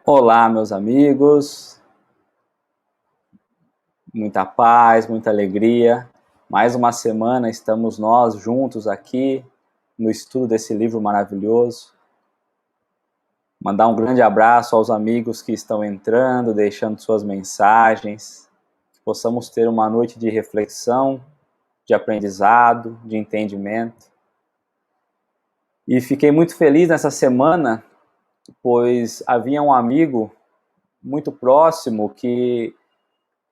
Olá, meus amigos, muita paz, muita alegria. Mais uma semana estamos nós juntos aqui no estudo desse livro maravilhoso. Mandar um grande abraço aos amigos que estão entrando, deixando suas mensagens. Que possamos ter uma noite de reflexão, de aprendizado, de entendimento. E fiquei muito feliz nessa semana, pois havia um amigo muito próximo que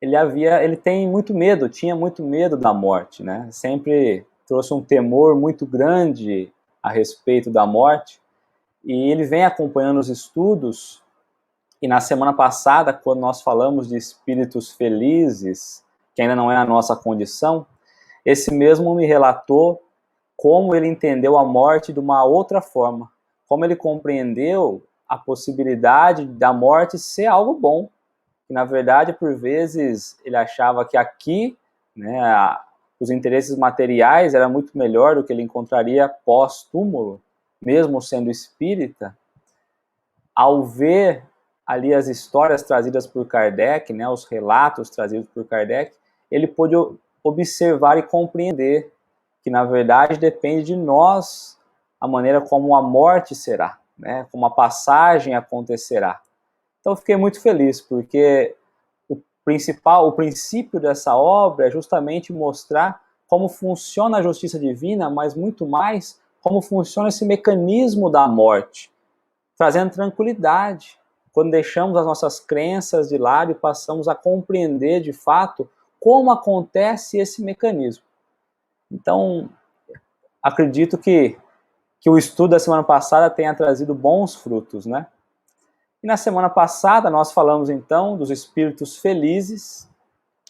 ele tem muito medo, tinha muito medo da morte, né? Sempre trouxe um temor muito grande a respeito da morte, e ele vem acompanhando os estudos, e na semana passada, quando nós falamos de espíritos felizes, que ainda não é a nossa condição, esse mesmo me relatou como ele entendeu a morte de uma outra forma, como ele compreendeu a possibilidade da morte ser algo bom, que na verdade, por vezes, ele achava que aqui, né, os interesses materiais era muito melhor do que ele encontraria pós-túmulo, mesmo sendo espírita. Ao ver ali as histórias trazidas por Kardec, né, os relatos trazidos por Kardec, ele pôde observar e compreender que, na verdade, depende de nós a maneira como a morte será, né, como a passagem acontecerá. Então eu fiquei muito feliz, porque o princípio dessa obra é justamente mostrar como funciona a justiça divina, mas muito mais como funciona esse mecanismo da morte, trazendo tranquilidade, quando deixamos as nossas crenças de lado e passamos a compreender de fato como acontece esse mecanismo. Então, acredito que o estudo da semana passada tenha trazido bons frutos, né? E na semana passada nós falamos então dos espíritos felizes,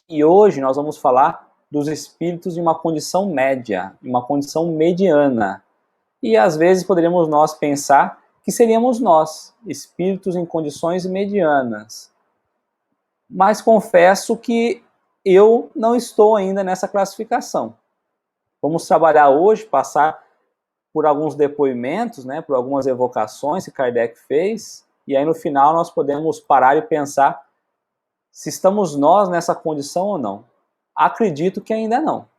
e hoje nós vamos falar dos espíritos de uma condição média, uma condição mediana. E às vezes poderíamos nós pensar que seríamos nós, espíritos em condições medianas. Mas confesso que eu não estou ainda nessa classificação. Vamos trabalhar hoje, passar por alguns depoimentos, né, por algumas evocações que Kardec fez, e aí no final nós podemos parar e pensar se estamos nós nessa condição ou não. Acredito que ainda não,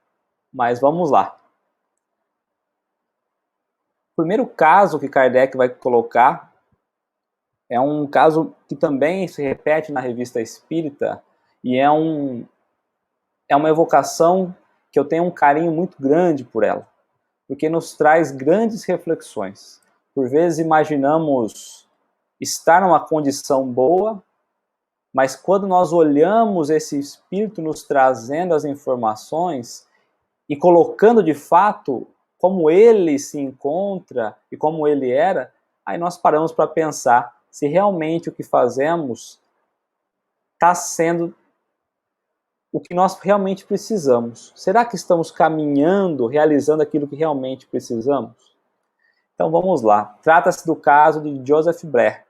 mas vamos lá. O primeiro caso que Kardec vai colocar é um caso que também se repete na Revista Espírita, e é uma evocação que eu tenho um carinho muito grande por ela, porque nos traz grandes reflexões. Por vezes imaginamos estar numa condição boa, mas quando nós olhamos esse espírito nos trazendo as informações e colocando de fato como ele se encontra e como ele era, aí nós paramos para pensar se realmente o que fazemos está sendo o que nós realmente precisamos. Será que estamos caminhando, realizando aquilo que realmente precisamos? Então vamos lá. Trata-se do caso de Joseph Bré,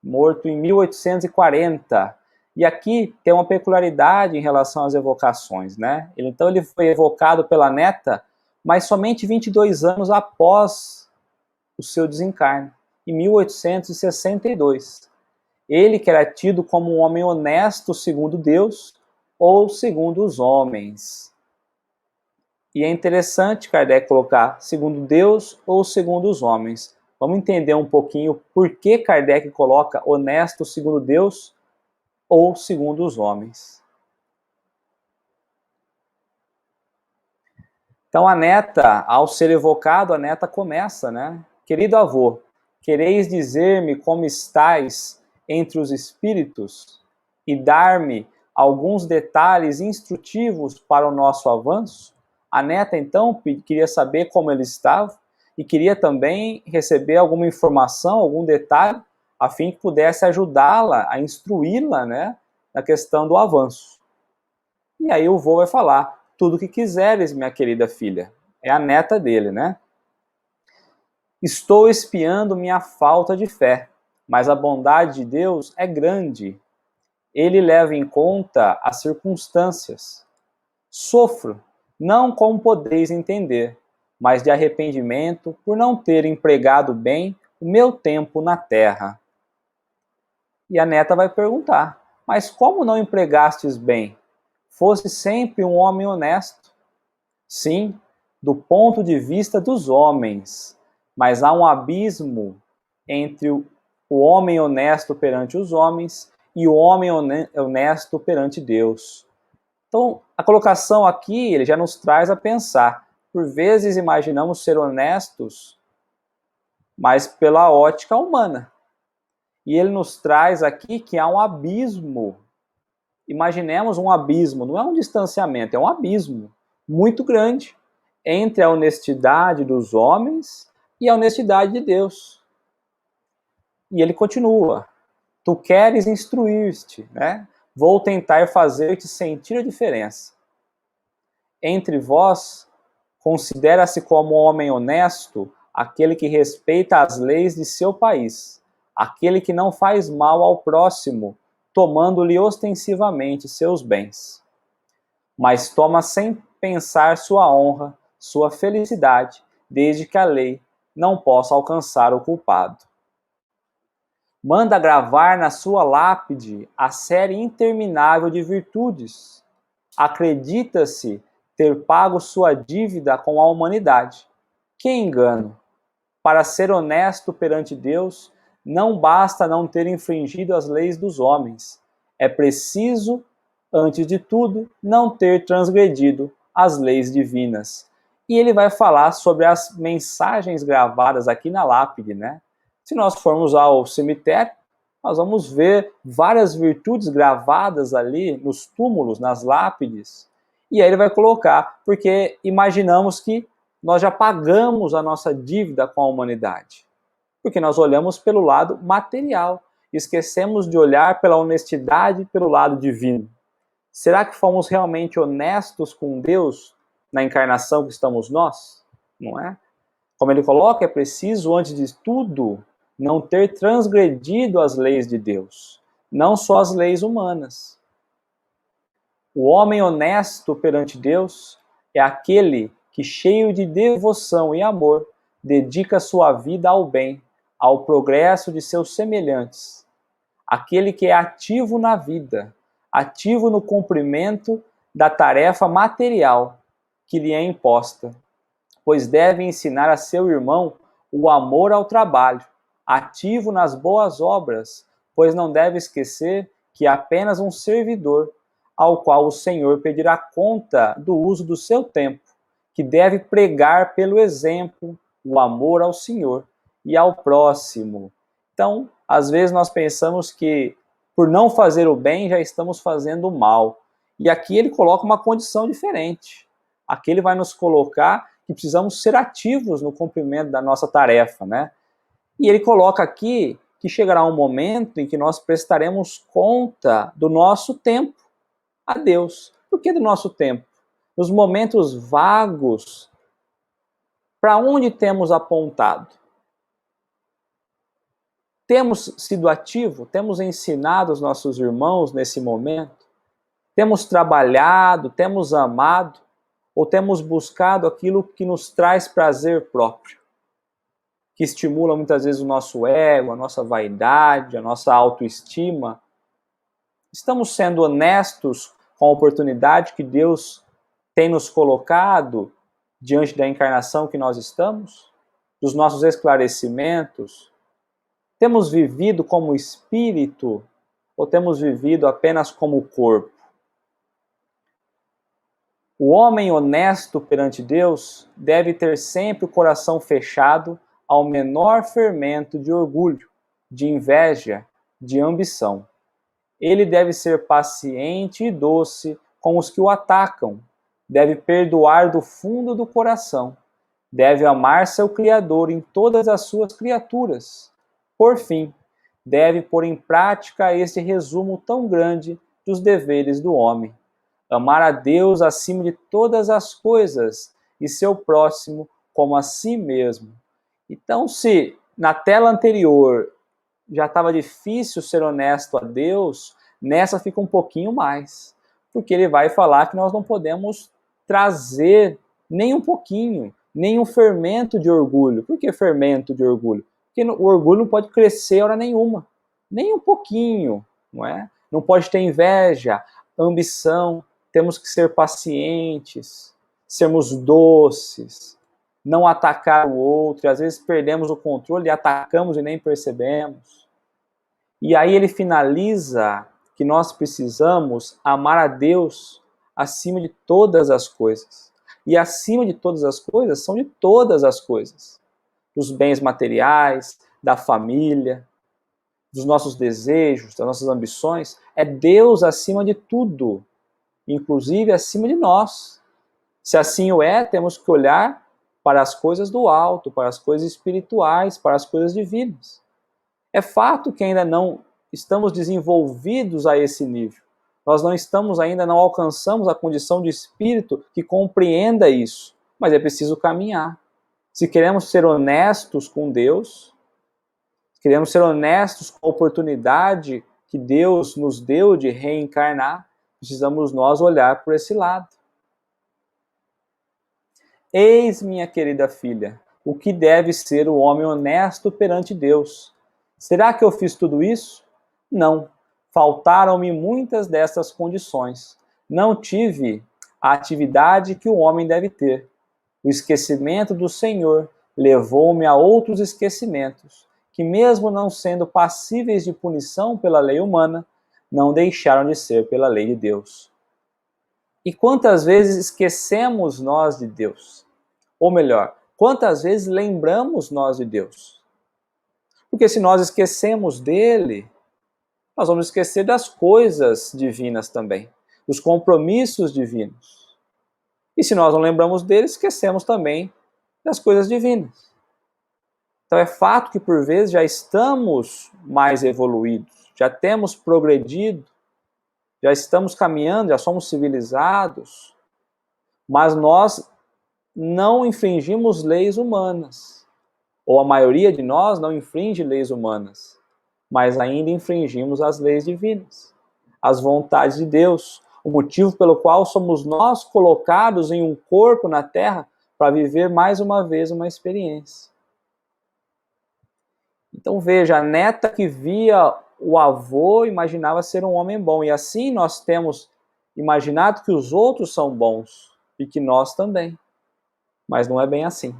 morto em 1840. E aqui tem uma peculiaridade em relação às evocações, né? Então ele foi evocado pela neta, mas somente 22 anos após o seu desencarne, em 1862. Ele que era tido como um homem honesto segundo Deus ou segundo os homens. E é interessante Kardec colocar segundo Deus ou segundo os homens. Vamos entender um pouquinho por que Kardec coloca honesto segundo Deus ou segundo os homens. Então a neta, ao ser evocado, a neta começa, né? Querido avô, quereis dizer-me como estais entre os espíritos e dar-me alguns detalhes instrutivos para o nosso avanço? A neta, então, queria saber como ele estava e queria também receber alguma informação, algum detalhe, a fim que pudesse ajudá-la, a instruí-la, né, na questão do avanço. E aí o vô vai falar, tudo o que quiseres, minha querida filha. É a neta dele, né? Estou espiando minha falta de fé, mas a bondade de Deus é grande. Ele leva em conta as circunstâncias. Sofro, não como podeis entender, mas de arrependimento por não ter empregado bem o meu tempo na terra. E a neta vai perguntar: mas como não empregastes bem? Fosse sempre um homem honesto. Sim, do ponto de vista dos homens, mas há um abismo entre o homem honesto perante os homens e o homem honesto perante Deus. Então, a colocação aqui, ele já nos traz a pensar. Por vezes imaginamos ser honestos, mas pela ótica humana. E ele nos traz aqui que há um abismo. Imaginemos um abismo, não é um distanciamento, é um abismo muito grande entre a honestidade dos homens e a honestidade de Deus. E ele continua: tu queres instruir-te, né? Vou tentar fazer-te sentir a diferença. Entre vós, considera-se como homem honesto aquele que respeita as leis de seu país, aquele que não faz mal ao próximo, tomando-lhe ostensivamente seus bens, mas toma sem pensar sua honra, sua felicidade, desde que a lei não possa alcançar o culpado. Manda gravar na sua lápide a série interminável de virtudes. Acredita-se ter pago sua dívida com a humanidade. Que engano! Para ser honesto perante Deus, não basta não ter infringido as leis dos homens. É preciso, antes de tudo, não ter transgredido as leis divinas. E ele vai falar sobre as mensagens gravadas aqui na lápide, né? Se nós formos ao cemitério, nós vamos ver várias virtudes gravadas ali nos túmulos, nas lápides. E aí ele vai colocar, porque imaginamos que nós já pagamos a nossa dívida com a humanidade. Porque nós olhamos pelo lado material, esquecemos de olhar pela honestidade pelo lado divino. Será que fomos realmente honestos com Deus na encarnação que estamos nós? Não é? Como ele coloca, é preciso, antes de tudo, não ter transgredido as leis de Deus, não só as leis humanas. O homem honesto perante Deus é aquele que, cheio de devoção e amor, dedica sua vida ao bem, ao progresso de seus semelhantes. Aquele que é ativo na vida, ativo no cumprimento da tarefa material que lhe é imposta, pois deve ensinar a seu irmão o amor ao trabalho, ativo nas boas obras, pois não deve esquecer que é apenas um servidor, ao qual o Senhor pedirá conta do uso do seu tempo, que deve pregar pelo exemplo o amor ao Senhor e ao próximo. Então, às vezes nós pensamos que por não fazer o bem já estamos fazendo o mal. E aqui ele coloca uma condição diferente. Aqui ele vai nos colocar que precisamos ser ativos no cumprimento da nossa tarefa, né? E ele coloca aqui que chegará um momento em que nós prestaremos conta do nosso tempo a Deus. Por que do nosso tempo? Nos momentos vagos, para onde temos apontado? Temos sido ativos? Temos ensinado os nossos irmãos nesse momento? Temos trabalhado? Temos amado? Ou temos buscado aquilo que nos traz prazer próprio? Que estimula muitas vezes o nosso ego, a nossa vaidade, a nossa autoestima? Estamos sendo honestos com a oportunidade que Deus tem nos colocado diante da encarnação que nós estamos? Dos nossos esclarecimentos? Temos vivido como espírito ou temos vivido apenas como corpo? O homem honesto perante Deus deve ter sempre o coração fechado ao menor fermento de orgulho, de inveja, de ambição. Ele deve ser paciente e doce com os que o atacam, deve perdoar do fundo do coração, deve amar seu Criador em todas as suas criaturas. Por fim, deve pôr em prática este resumo tão grande dos deveres do homem: amar a Deus acima de todas as coisas e seu próximo como a si mesmo. Então, se na tela anterior já estava difícil ser honesto a Deus, nessa fica um pouquinho mais, porque ele vai falar que nós não podemos trazer nem um pouquinho, nem um fermento de orgulho. Por que fermento de orgulho? Porque o orgulho não pode crescer hora nenhuma. Nem um pouquinho, não é? Não pode ter inveja, ambição, temos que ser pacientes, sermos doces, não atacar o outro, e às vezes perdemos o controle e atacamos e nem percebemos. E aí ele finaliza que nós precisamos amar a Deus acima de todas as coisas. E acima de todas as coisas são de todas as coisas. Dos bens materiais, da família, dos nossos desejos, das nossas ambições. É Deus acima de tudo, inclusive acima de nós. Se assim o é, temos que olhar para as coisas do alto, para as coisas espirituais, para as coisas divinas. É fato que ainda não estamos desenvolvidos a esse nível. Nós não estamos ainda, não alcançamos a condição de espírito que compreenda isso. Mas é preciso caminhar. Se queremos ser honestos com Deus, queremos ser honestos com a oportunidade que Deus nos deu de reencarnar, precisamos nós olhar por esse lado. Eis, minha querida filha, o que deve ser o homem honesto perante Deus. Será que eu fiz tudo isso? Não. Faltaram-me muitas dessas condições. Não tive a atividade que o homem deve ter. O esquecimento do Senhor levou-me a outros esquecimentos, que mesmo não sendo passíveis de punição pela lei humana, não deixaram de ser pela lei de Deus. E quantas vezes esquecemos nós de Deus? Ou melhor, quantas vezes lembramos nós de Deus? Porque se nós esquecemos dele, nós vamos esquecer das coisas divinas também, dos compromissos divinos. E se nós não lembramos dele, esquecemos também das coisas divinas. Então é fato que por vezes já estamos mais evoluídos, já temos progredido, já estamos caminhando, já somos civilizados, mas nós não infringimos leis humanas. Ou a maioria de nós não infringe leis humanas, mas ainda infringimos as leis divinas, as vontades de Deus, o motivo pelo qual somos nós colocados em um corpo na Terra para viver mais uma vez uma experiência. Então veja, a neta que via o avô imaginava ser um homem bom, e assim nós temos imaginado que os outros são bons, e que nós também. Mas não é bem assim.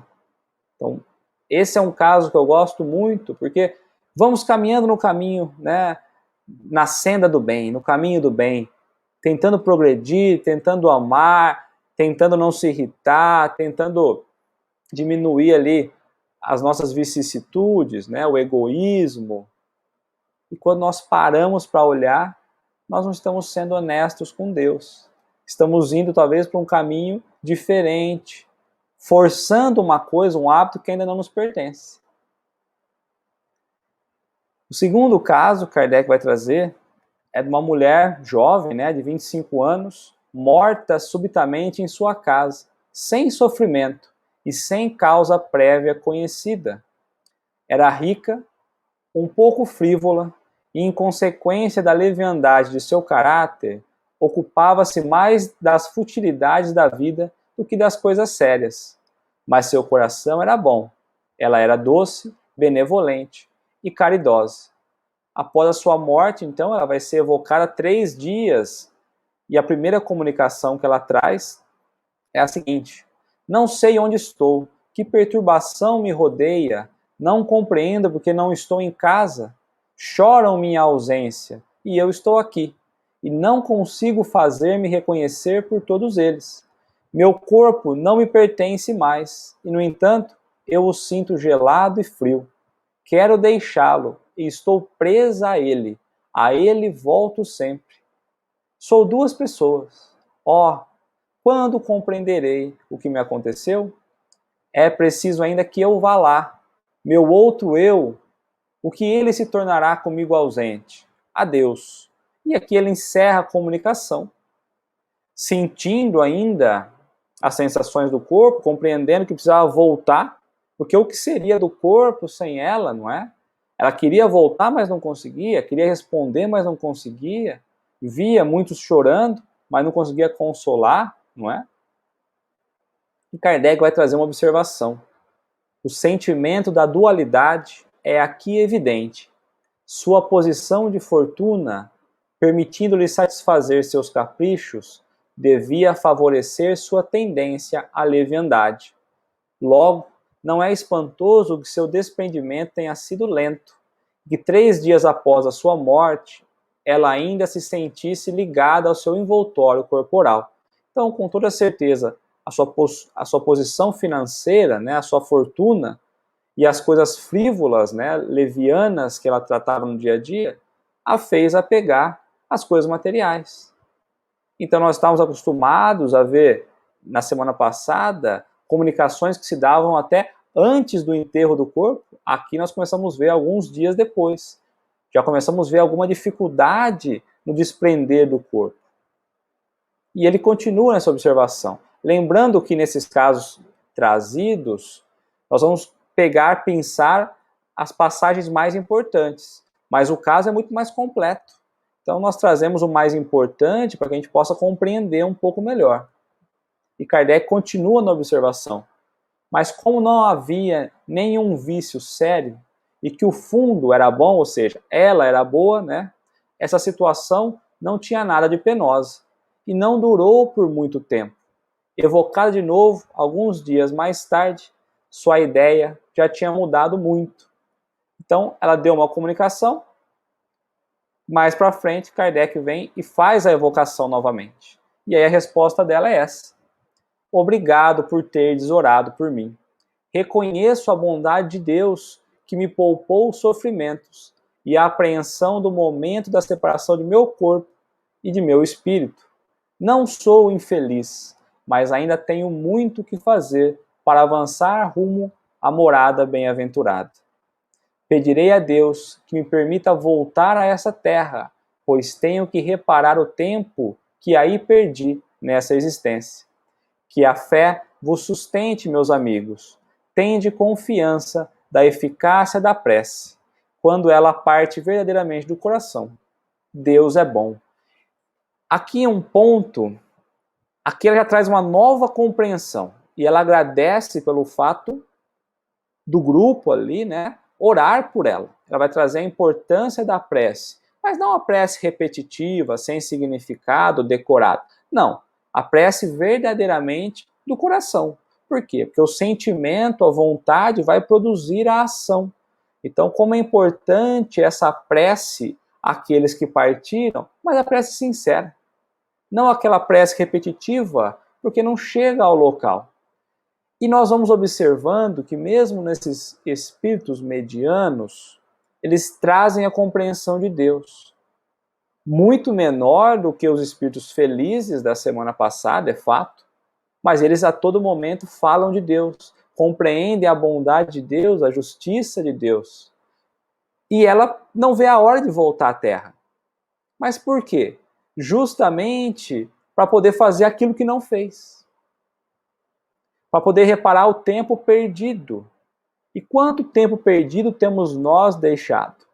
Então, esse é um caso que eu gosto muito, porque vamos caminhando no caminho, né, na senda do bem, no caminho do bem, tentando progredir, tentando amar, tentando não se irritar, tentando diminuir ali as nossas vicissitudes, né, o egoísmo. E quando nós paramos para olhar, nós não estamos sendo honestos com Deus. Estamos indo talvez para um caminho diferente, forçando uma coisa, um hábito que ainda não nos pertence. O segundo caso que Kardec vai trazer é de uma mulher jovem, né, de 25 anos, morta subitamente em sua casa, sem sofrimento e sem causa prévia conhecida. Era rica, um pouco frívola e, em consequência da leviandade de seu caráter, ocupava-se mais das futilidades da vida do que das coisas sérias. Mas seu coração era bom. Ela era doce, benevolente e caridosa. Após a sua morte, então, ela vai ser evocada 3 dias. E a primeira comunicação que ela traz é a seguinte: não sei onde estou, que perturbação me rodeia, não compreendo porque não estou em casa. Choram minha ausência, e eu estou aqui, e não consigo fazer-me reconhecer por todos eles. Meu corpo não me pertence mais, e no entanto, eu o sinto gelado e frio. Quero deixá-lo, e estou presa a ele volto sempre. Sou 2 pessoas. Oh, quando compreenderei o que me aconteceu? É preciso ainda que eu vá lá. Meu outro eu, o que ele se tornará comigo ausente? Adeus. E aqui ele encerra a comunicação, sentindo ainda as sensações do corpo, compreendendo que precisava voltar, porque o que seria do corpo sem ela, não é? Ela queria voltar, mas não conseguia, queria responder, mas não conseguia, via muitos chorando, mas não conseguia consolar, não é? E Kardec vai trazer uma observação. O sentimento da dualidade é aqui evidente. Sua posição de fortuna, permitindo-lhe satisfazer seus caprichos, devia favorecer sua tendência à leviandade. Logo, não é espantoso que seu desprendimento tenha sido lento, que 3 dias após a sua morte, ela ainda se sentisse ligada ao seu envoltório corporal. Então, com toda certeza, a sua posição financeira, né, a sua fortuna e as coisas frívolas, né, levianas que ela tratava no dia a dia, a fez apegar às coisas materiais. Então, nós estávamos acostumados a ver, na semana passada, comunicações que se davam até antes do enterro do corpo. Aqui nós começamos a ver alguns dias depois. Já começamos a ver alguma dificuldade no desprender do corpo. E ele continua nessa observação. Lembrando que nesses casos trazidos, nós vamos pensar as passagens mais importantes. Mas o caso é muito mais completo. Então nós trazemos o mais importante para que a gente possa compreender um pouco melhor. E Kardec continua na observação. Mas como não havia nenhum vício sério, e que o fundo era bom, ou seja, ela era boa, né? Essa situação não tinha nada de penosa. E não durou por muito tempo. Evocada de novo, alguns dias mais tarde, sua ideia já tinha mudado muito. Então, ela deu uma comunicação. Mais para frente, Kardec vem e faz a evocação novamente. E aí a resposta dela é essa. Obrigado por teres orado por mim. Reconheço a bondade de Deus que me poupou os sofrimentos e a apreensão do momento da separação de meu corpo e de meu espírito. Não sou infeliz, mas ainda tenho muito que fazer para avançar rumo à morada bem-aventurada. Pedirei a Deus que me permita voltar a essa terra, pois tenho que reparar o tempo que aí perdi nessa existência. Que a fé vos sustente, meus amigos. Tende confiança da eficácia da prece, quando ela parte verdadeiramente do coração. Deus é bom. Aqui é um ponto, aqui ela já traz uma nova compreensão, e ela agradece pelo fato do grupo ali, né, orar por ela. Ela vai trazer a importância da prece, mas não a prece repetitiva, sem significado, decorada. Não, a prece verdadeiramente do coração. Por quê? Porque o sentimento, a vontade vai produzir a ação. Então, como é importante essa prece àqueles que partiram, mas a prece sincera. Não aquela prece repetitiva, porque não chega ao local. E nós vamos observando que mesmo nesses espíritos medianos, eles trazem a compreensão de Deus. Muito menor do que os espíritos felizes da semana passada, é fato, mas eles a todo momento falam de Deus, compreendem a bondade de Deus, a justiça de Deus. E ela não vê a hora de voltar à Terra. Mas por quê? Justamente para poder fazer aquilo que não fez. Para poder reparar o tempo perdido. E quanto tempo perdido temos nós deixado?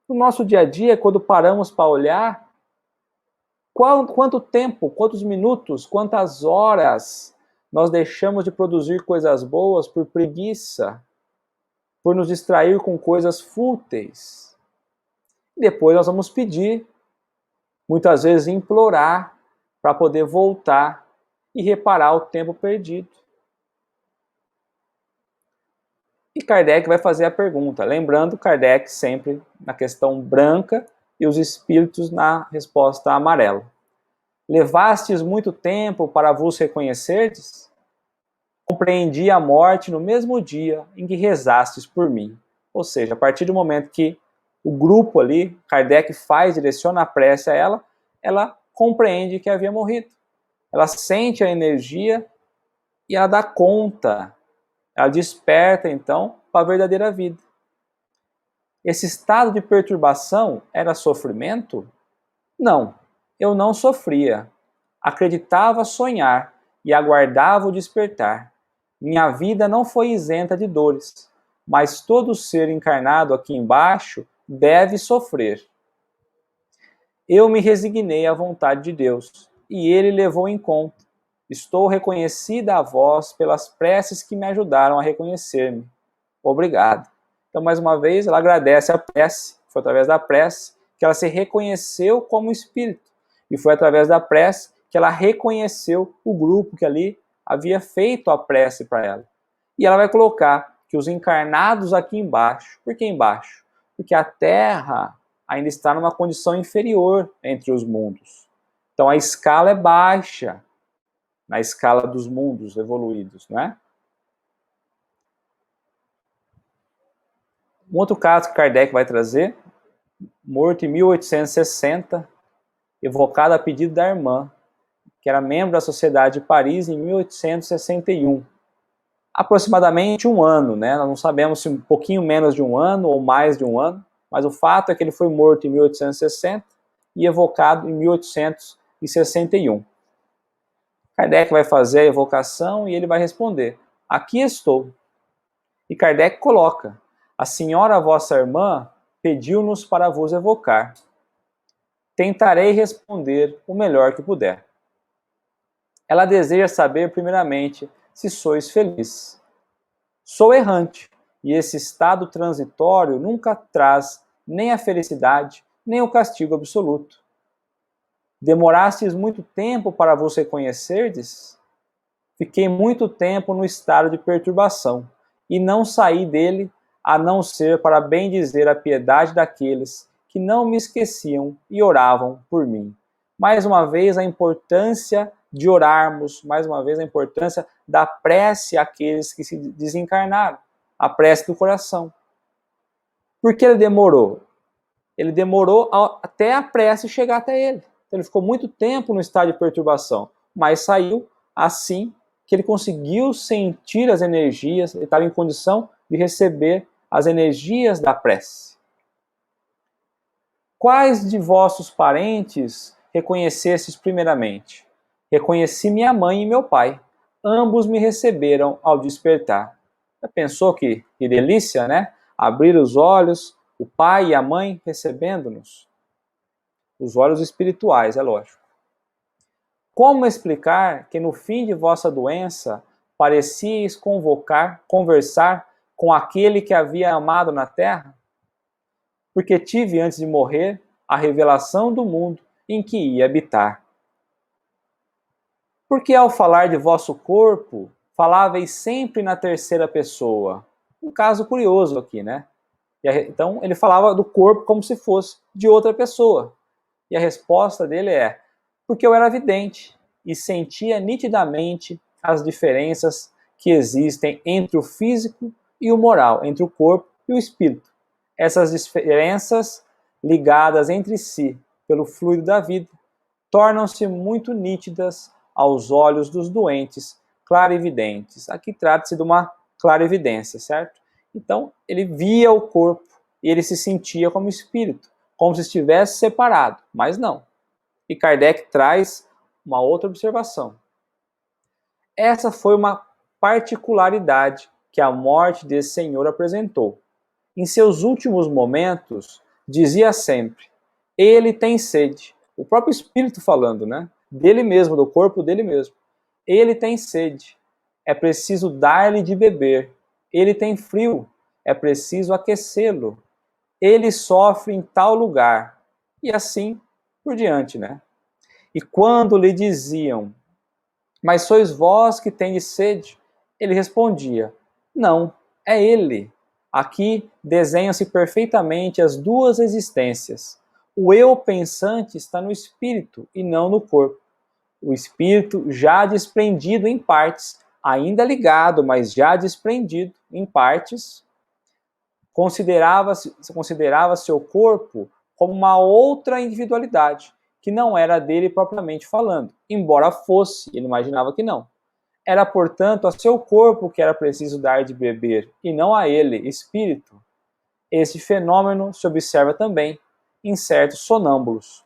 No nosso dia a dia, quando paramos para olhar, quanto tempo, quantos minutos, quantas horas nós deixamos de produzir coisas boas por preguiça, por nos distrair com coisas fúteis. E depois nós vamos pedir, muitas vezes implorar, para poder voltar e reparar o tempo perdido. E Kardec vai fazer a pergunta, lembrando Kardec sempre na questão branca e os espíritos na resposta amarela. Levastes muito tempo para vos reconhecerdes? Compreendi a morte no mesmo dia em que rezastes por mim. Ou seja, a partir do momento que o grupo ali, Kardec direciona a prece a ela, ela compreende que havia morrido. Ela sente a energia e ela dá conta. Ela desperta, então, para a verdadeira vida. Esse estado de perturbação era sofrimento? Não, eu não sofria. Acreditava sonhar e aguardava o despertar. Minha vida não foi isenta de dores, mas todo ser encarnado aqui embaixo deve sofrer. Eu me resignei à vontade de Deus, e Ele levou em conta. Estou reconhecida a vós pelas preces que me ajudaram a reconhecer-me. Obrigado. Então, mais uma vez, ela agradece a prece foi através da prece que ela se reconheceu como espírito. E foi através da prece que ela reconheceu o grupo que ali havia feito a prece para ela. E ela vai colocar que os encarnados aqui embaixo, por que embaixo? Porque a Terra ainda está numa condição inferior entre os mundos. Então a escala é baixa na escala dos mundos evoluídos, não é? Um outro caso que Kardec vai trazer, morto em 1860, evocado a pedido da irmã, que era membro da Sociedade de Paris em 1861. Aproximadamente um ano, né? Nós não sabemos se um pouquinho menos de um ano ou mais de um ano, mas o fato é que ele foi morto em 1860 e evocado em 1861. Kardec vai fazer a evocação e ele vai responder: aqui estou. E Kardec coloca: a senhora vossa irmã pediu-nos para vos evocar. Tentarei responder o melhor que puder. Ela deseja saber, primeiramente, se sois feliz. Sou errante, e esse estado transitório nunca traz nem a felicidade, nem o castigo absoluto. Demorastes muito tempo para vos reconhecerdes? Fiquei muito tempo no estado de perturbação, e não saí dele, a não ser para bendizer a piedade daqueles que não me esqueciam e oravam por mim. Mais uma vez, a importância de orarmos, mais uma vez, a importância da prece àqueles que se desencarnaram, a prece do coração. Por que ele demorou? Ele demorou até a prece chegar até ele. Então, ele ficou muito tempo no estado de perturbação, mas saiu assim que ele conseguiu sentir as energias, ele estava em condição de receber as energias da prece. Quais de vossos parentes reconhecestes primeiramente? Reconheci minha mãe e meu pai. Ambos me receberam ao despertar. Já pensou que delícia, né? Abrir os olhos, o pai e a mãe recebendo-nos. Os olhos espirituais, é lógico. Como explicar que no fim de vossa doença parecieis conversar com aquele que havia amado na terra? Porque tive antes de morrer a revelação do mundo em que ia habitar. Porque ao falar de vosso corpo, faláveis sempre na terceira pessoa. Um caso curioso aqui, né? Então ele falava do corpo como se fosse de outra pessoa. E a resposta dele é: porque eu era vidente e sentia nitidamente as diferenças que existem entre o físico e o moral, entre o corpo e o espírito. Essas diferenças, ligadas entre si pelo fluido da vida, tornam-se muito nítidas aos olhos dos doentes clarividentes. Aqui trata-se de uma clarividência, certo? Então, ele via o corpo e ele se sentia como espírito, como se estivesse separado, mas não. E Kardec traz uma outra observação. Essa foi uma particularidade que a morte desse senhor apresentou. Em seus últimos momentos, dizia sempre: ele tem sede. O próprio espírito falando, né? Dele mesmo, do corpo dele mesmo. Ele tem sede. É preciso dar-lhe de beber. Ele tem frio. É preciso aquecê-lo. Ele sofre em tal lugar. E assim por diante, né? E quando lhe diziam: mas sois vós que tendes sede? Ele respondia: não, é ele. Aqui desenham-se perfeitamente as duas existências. O eu pensante está no espírito e não no corpo. O espírito já desprendido em partes, ainda ligado, mas já desprendido em partes, considerava seu corpo como uma outra individualidade, que não era dele propriamente falando, embora fosse, ele imaginava que não. Era, portanto, a seu corpo que era preciso dar de beber, e não a ele, espírito. Esse fenômeno se observa também em certos sonâmbulos.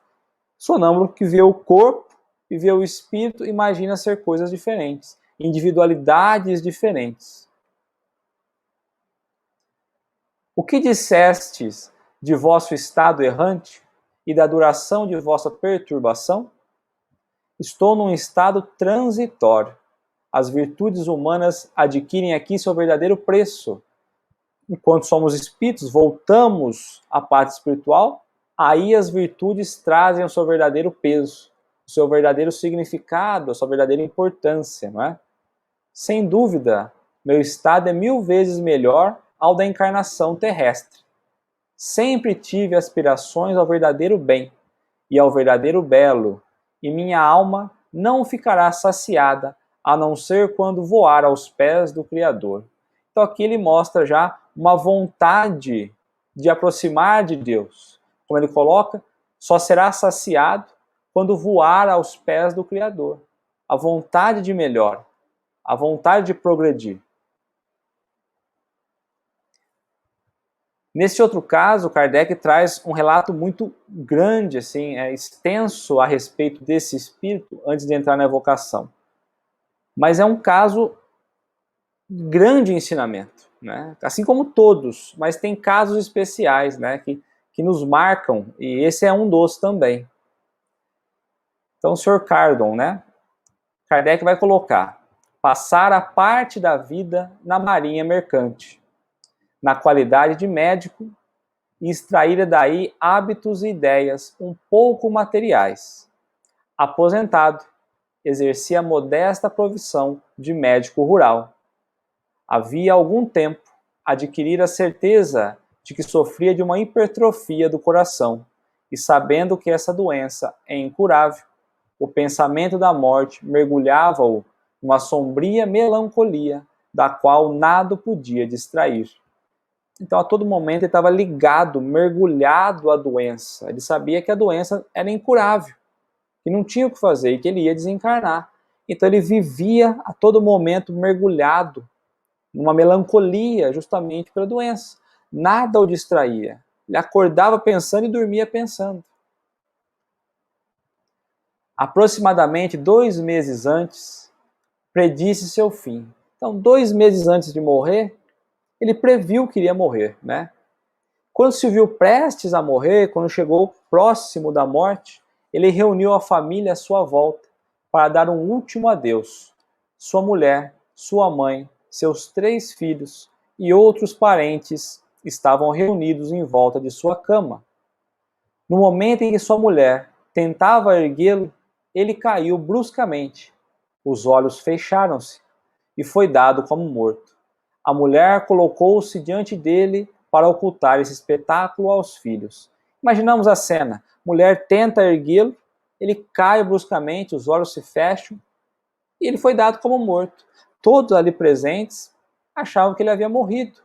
Sonâmbulo que vê o corpo e vê o espírito, imagina ser coisas diferentes, individualidades diferentes. O que dissestes de vosso estado errante e da duração de vossa perturbação? Estou num estado transitório. As virtudes humanas adquirem aqui seu verdadeiro preço. enquanto somos espíritos, voltamos à parte espiritual, aí as virtudes trazem o seu verdadeiro peso, o seu verdadeiro significado, a sua verdadeira importância, não é? Sem dúvida, meu estado é 1000 vezes melhor ao da encarnação terrestre. Sempre tive aspirações ao verdadeiro bem e ao verdadeiro belo, e minha alma não ficará saciada, a não ser quando voar aos pés do Criador. Então aqui ele mostra já uma vontade de aproximar de Deus. Como ele coloca, só será saciado quando voar aos pés do Criador. A vontade de melhor, a vontade de progredir. Nesse outro caso, Kardec traz um relato muito grande, assim, extenso a respeito desse espírito antes de entrar na evocação. Mas é um caso de grande ensinamento, né? Assim como todos, mas tem casos especiais, né, que nos marcam, e esse é um dos também. Então, o Sr. Cardon, né, Kardec vai colocar: passar a parte da vida na marinha mercante, na qualidade de médico, e extraíra daí hábitos e ideias um pouco materiais. Aposentado, exercia a modesta profissão de médico rural. Havia algum tempo adquirira a certeza de que sofria de uma hipertrofia do coração, e sabendo que essa doença é incurável, o pensamento da morte mergulhava-o numa sombria melancolia, da qual nada podia distrair. Então, a todo momento, ele estava ligado, mergulhado à doença. Ele sabia que a doença era incurável, que não tinha o que fazer e que ele ia desencarnar. Então, ele vivia a todo momento mergulhado numa melancolia, justamente pela doença. Nada o distraía. Ele acordava pensando e dormia pensando. Aproximadamente 2 meses antes, predisse seu fim. Então, 2 meses antes de morrer, ele previu que iria morrer, né? Quando se viu prestes a morrer, quando chegou próximo da morte, ele reuniu a família à sua volta para dar um último adeus. Sua mulher, sua mãe, seus 3 filhos e outros parentes estavam reunidos em volta de sua cama. No momento em que sua mulher tentava erguê-lo, ele caiu bruscamente. Os olhos fecharam-se e foi dado como morto. A mulher colocou-se diante dele para ocultar esse espetáculo aos filhos. Imaginamos a cena: mulher tenta erguê-lo, ele cai bruscamente, os olhos se fecham e ele foi dado como morto. Todos ali presentes achavam que ele havia morrido.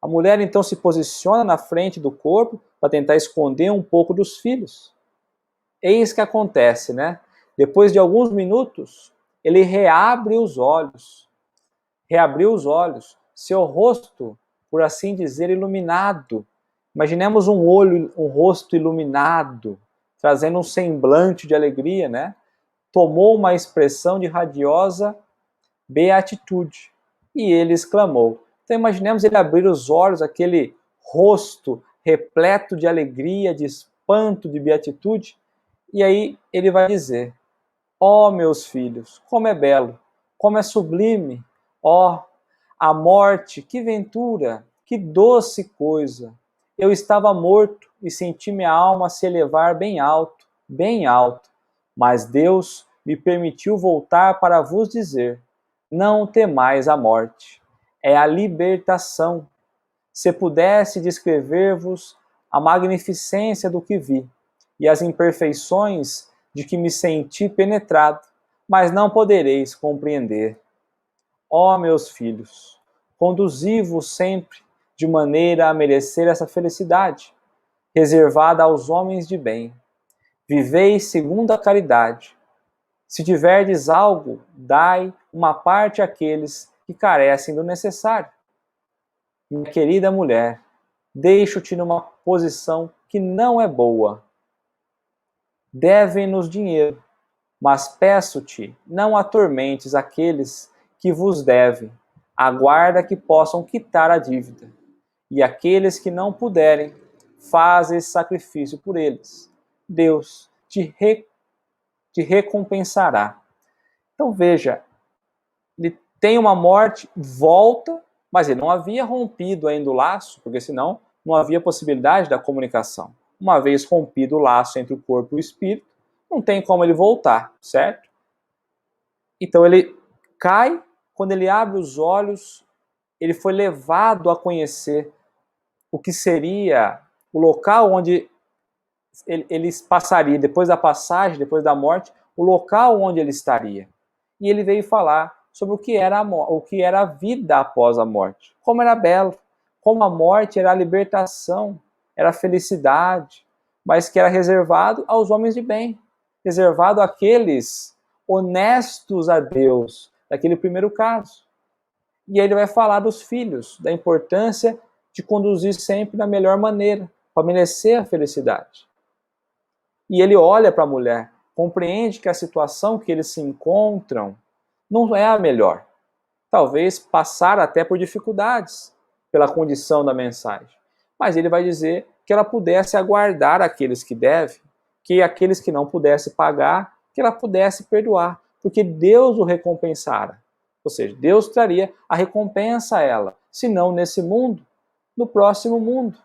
A mulher então se posiciona na frente do corpo para tentar esconder um pouco dos filhos. Eis que acontece, né? Depois de alguns minutos, ele reabriu os olhos, seu rosto, por assim dizer, iluminado. Imaginemos um rosto iluminado, trazendo um semblante de alegria, né? Tomou uma expressão de radiosa beatitude, e ele exclamou. Então imaginemos ele abrir os olhos, aquele rosto repleto de alegria, de espanto, de beatitude, e aí ele vai dizer: ó meus filhos, como é belo, como é sublime, ó, a morte, que ventura, que doce coisa. Eu estava morto e senti minha alma se elevar bem alto, mas Deus me permitiu voltar para vos dizer: não temais a morte, é a libertação. Se pudesse descrever-vos a magnificência do que vi e as imperfeições de que me senti penetrado, mas não podereis compreender. Ó meus filhos, conduzi-vos sempre de maneira a merecer essa felicidade, reservada aos homens de bem. Vivei segundo a caridade. Se tiverdes algo, dai uma parte àqueles que carecem do necessário. Minha querida mulher, deixo-te numa posição que não é boa. Devem-nos dinheiro, mas peço-te, não atormentes aqueles que vos devem. Aguarda que possam quitar a dívida. E aqueles que não puderem, faz esse sacrifício por eles. Deus te recompensará. Então veja, ele tem uma morte, volta, Mas ele não havia rompido ainda o laço, porque senão não havia possibilidade da comunicação. Uma vez rompido o laço entre o corpo e o espírito, não tem como ele voltar, certo? Então ele cai, quando ele abre os olhos, ele foi levado a conhecer o que seria o local onde ele passaria, depois da passagem, depois da morte, o local onde ele estaria. E ele veio falar sobre o que era a vida após a morte. Como era belo, como a morte era a libertação, era a felicidade, mas que era reservado aos homens de bem, reservado àqueles honestos a Deus, daquele primeiro caso. E aí ele vai falar dos filhos, da importância de conduzir sempre da melhor maneira, para merecer a felicidade. E ele olha para a mulher, compreende que a situação que eles se encontram não é a melhor. Talvez passar até por dificuldades pela condição da mensagem. Mas ele vai dizer que ela pudesse aguardar aqueles que devem, que aqueles que não pudesse pagar, que ela pudesse perdoar, porque Deus o recompensara. Ou seja, Deus traria a recompensa a ela, se não nesse mundo, no próximo mundo,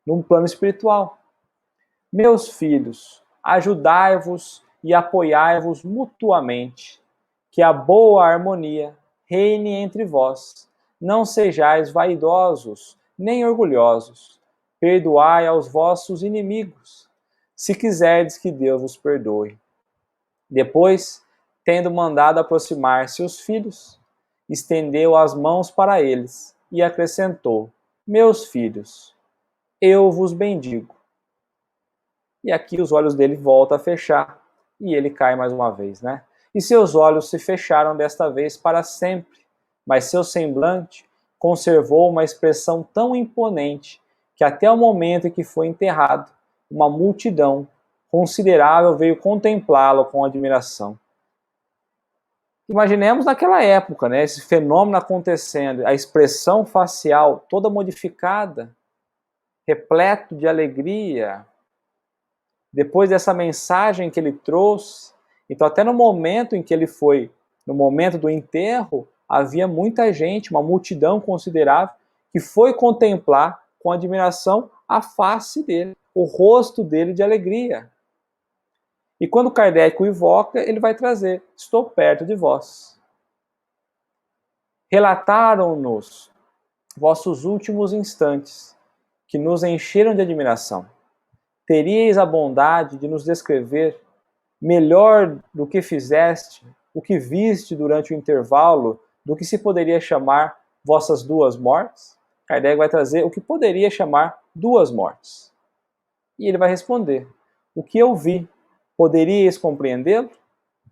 num plano espiritual. Meus filhos, ajudai-vos e apoiai-vos mutuamente, que a boa harmonia reine entre vós. Não sejais vaidosos, nem orgulhosos. Perdoai aos vossos inimigos, se quiserdes que Deus vos perdoe. Depois, tendo mandado aproximar-se os filhos, estendeu as mãos para eles e acrescentou: Meus filhos, eu vos bendigo. E aqui os olhos dele voltam a fechar e ele cai mais uma vez, né? E seus olhos se fecharam desta vez para sempre, mas seu semblante conservou uma expressão tão imponente que até o momento em que foi enterrado, uma multidão considerável veio contemplá-lo com admiração. Imaginemos naquela época, né, esse fenômeno acontecendo, a expressão facial toda modificada, repleto de alegria, depois dessa mensagem que ele trouxe. Então, até no momento em que ele foi, no momento do enterro, havia muita gente, uma multidão considerável, que foi contemplar com admiração a face dele, o rosto dele de alegria. E quando Kardec o invoca, ele vai trazer: estou perto de vós. Relataram-nos vossos últimos instantes, que nos encheram de admiração. Teríeis a bondade de nos descrever melhor do que fizeste, o que viste durante o intervalo do que se poderia chamar vossas duas mortes? Kardec vai trazer o que poderia chamar duas mortes. E ele vai responder: o que eu vi, poderíeis compreendê-lo?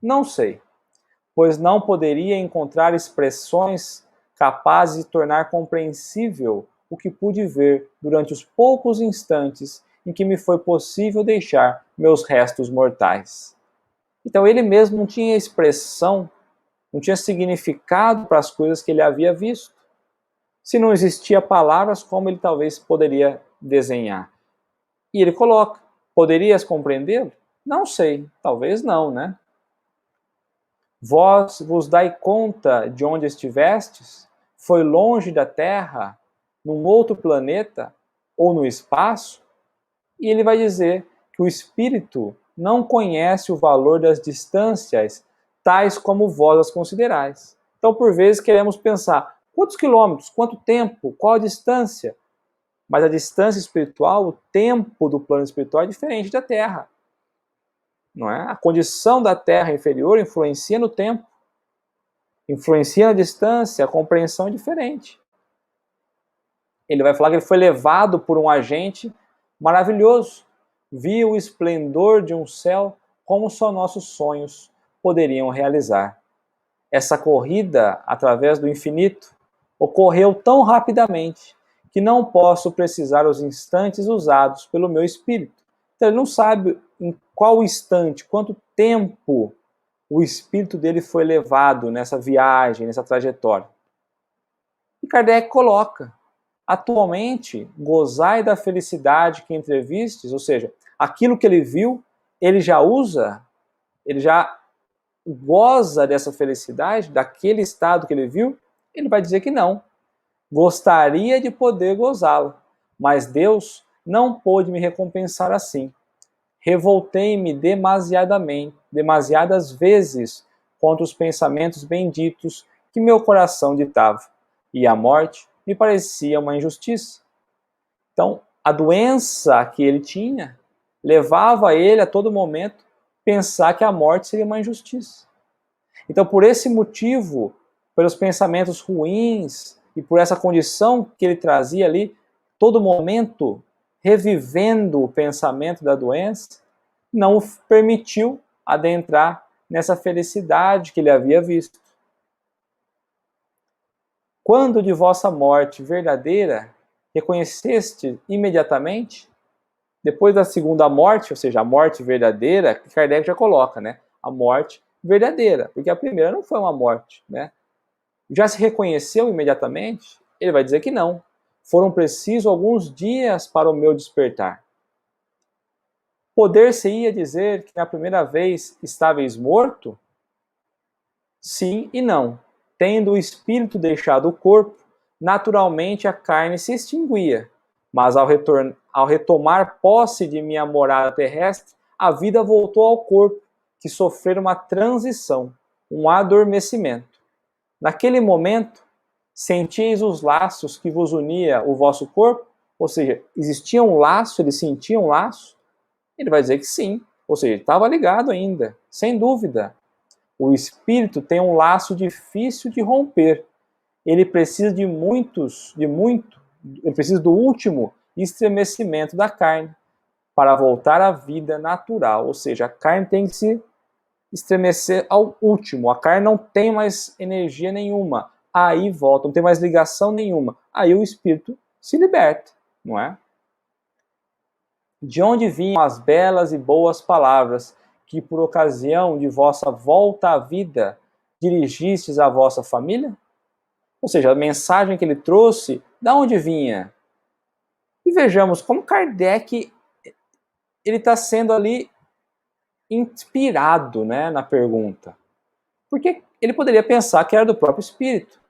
Não sei, pois não poderia encontrar expressões capazes de tornar compreensível o que pude ver durante os poucos instantes em que me foi possível deixar meus restos mortais. Então ele mesmo não tinha expressão, não tinha significado para as coisas que ele havia visto. Se não existia palavras, como ele talvez poderia desenhar? E ele coloca: poderias compreendê-lo? Não sei, talvez não, né? Vós vos dai conta de onde estivestes? Foi longe da Terra, num outro planeta ou no espaço? E ele vai dizer que o espírito não conhece o valor das distâncias, tais como vós as considerais. Então, por vezes, queremos pensar: quantos quilômetros, quanto tempo, qual a distância? Mas a distância espiritual, o tempo do plano espiritual é diferente da Terra. Não é? A condição da Terra inferior influencia no tempo, influencia na distância, a compreensão é diferente. Ele vai falar que ele foi levado por um agente maravilhoso, viu o esplendor de um céu como só nossos sonhos poderiam realizar. Essa corrida através do infinito ocorreu tão rapidamente que não posso precisar os instantes usados pelo meu espírito. Então ele não sabe em qual instante, quanto tempo o espírito dele foi levado nessa viagem, nessa trajetória. E Kardec coloca: atualmente, gozai da felicidade que entrevistes, ou seja, aquilo que ele viu, ele já usa, ele já goza dessa felicidade, daquele estado que ele viu? Ele vai dizer que não. Gostaria de poder gozá-lo, mas Deus não pôde me recompensar assim. Revoltei-me demasiadas vezes contra os pensamentos benditos que meu coração ditava, e a morte me parecia uma injustiça. Então, a doença que ele tinha levava ele a todo momento pensar que a morte seria uma injustiça. Então, por esse motivo, pelos pensamentos ruins e por essa condição que ele trazia ali, todo momento revivendo o pensamento da doença, não o permitiu adentrar nessa felicidade que ele havia visto. Quando de vossa morte verdadeira reconheceste imediatamente, depois da segunda morte, ou seja, a morte verdadeira, Kardec já coloca, né? A morte verdadeira, porque a primeira não foi uma morte, né? Já se reconheceu imediatamente? Ele vai dizer que não. Foram precisos alguns dias para o meu despertar. Poder-se-ia dizer que na primeira vez estáveis morto? Sim e não. Tendo o espírito deixado o corpo, naturalmente a carne se extinguia, mas ao retomar posse de minha morada terrestre, a vida voltou ao corpo, que sofreu uma transição, um adormecimento. Naquele momento, sentíeis os laços que vos unia o vosso corpo? Ou seja, existia um laço, ele sentia um laço? Ele vai dizer que sim, ou seja, ele estava ligado ainda, sem dúvida. O espírito tem um laço difícil de romper. Ele precisa ele precisa do último estremecimento da carne para voltar à vida natural. Ou seja, a carne tem que se estremecer ao último. A carne não tem mais energia nenhuma. Aí volta, não tem mais ligação nenhuma. Aí o espírito se liberta, não é? De onde vinham as belas e boas palavras que, por ocasião de vossa volta à vida, dirigistes à vossa família? Ou seja, a mensagem que ele trouxe, da onde vinha? E vejamos como Kardec ele está sendo ali inspirado, né, na pergunta. Porque ele poderia pensar que era do próprio espírito.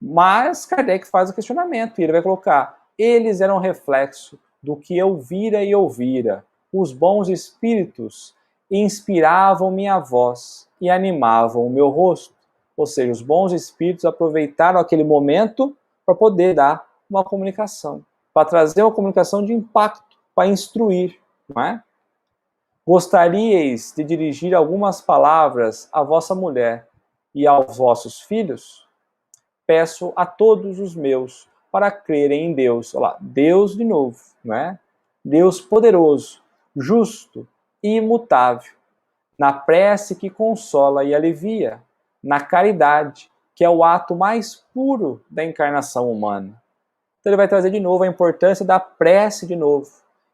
Mas Kardec faz o questionamento e ele vai colocar: eles eram reflexo do que eu vira e ouvira. Os bons espíritos inspiravam minha voz e animavam o meu rosto. Ou seja, os bons espíritos aproveitaram aquele momento para poder dar uma comunicação, para trazer uma comunicação de impacto, para instruir, não é? Gostaríeis de dirigir algumas palavras à vossa mulher e aos vossos filhos? Peço a todos os meus para crerem em Deus. Olha lá, Deus de novo, né? Deus poderoso, justo e imutável, na prece que consola e alivia, na caridade, que é o ato mais puro da encarnação humana. Então ele vai trazer de novo a importância da prece de novo.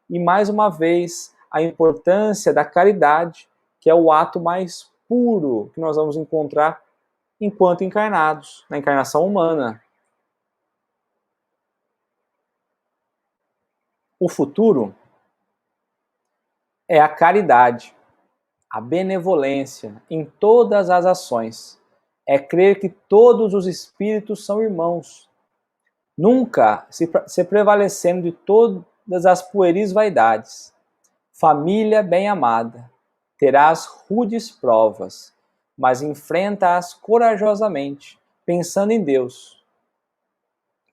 E mais uma vez, a importância da caridade, que é o ato mais puro que nós vamos encontrar enquanto encarnados, na encarnação humana. O futuro é a caridade, a benevolência em todas as ações. É crer que todos os espíritos são irmãos. Nunca se prevalecendo de todas as pueris vaidades. Família bem-amada, terás rudes provas, mas enfrenta-as corajosamente, pensando em Deus,